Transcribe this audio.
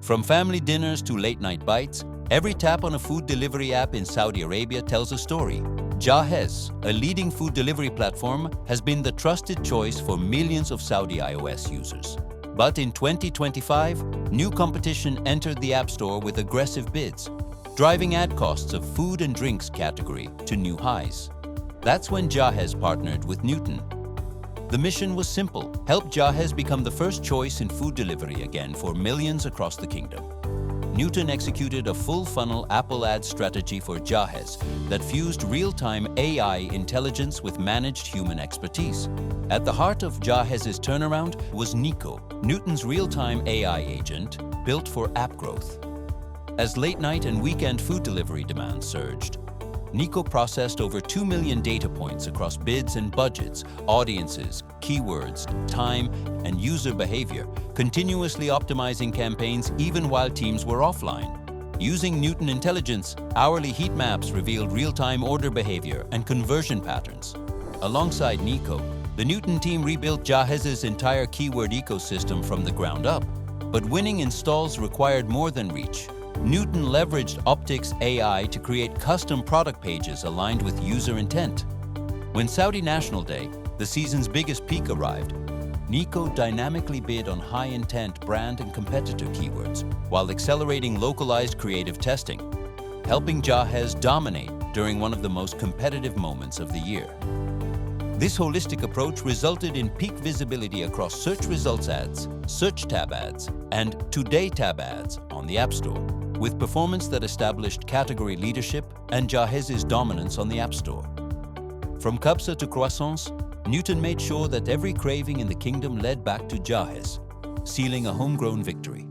From family dinners to late-night bites, every tap on a food delivery app in Saudi Arabia tells a story. Jahez, a leading food delivery platform, has been the trusted choice for millions of Saudi iOS users. But in 2025, new competition entered the App Store with aggressive bids, driving ad costs of food and drinks category to new highs. That's when Jahez partnered with Newton. The mission was simple: help Jahez become the first choice in food delivery again for millions across the kingdom. Newton executed a full-funnel Apple ad strategy for Jahez that fused real-time AI intelligence with managed human expertise. At the heart of Jahez's turnaround was Nico, Newton's real-time AI agent built for app growth. As late-night and weekend food delivery demand surged, Nico processed over 2 million data points across bids and budgets, audiences, keywords, time, and user behavior, continuously optimizing campaigns even while teams were offline. Using Newton intelligence, hourly heat maps revealed real-time order behavior and conversion patterns. Alongside Nico, the Newton team rebuilt Jahez's entire keyword ecosystem from the ground up. But winning installs required more than reach. Newton leveraged Optics AI to create custom product pages aligned with user intent. When Saudi National Day, the season's biggest peak, arrived, Nico dynamically bid on high-intent brand and competitor keywords while accelerating localized creative testing, helping Jahez dominate during one of the most competitive moments of the year. This holistic approach resulted in peak visibility across search results ads, search tab ads, and Today tab ads on the App Store, with performance that established category leadership and Jahez's dominance on the App Store. From kabsa to croissants, Newton made sure that every craving in the kingdom led back to Jahez, sealing a homegrown victory.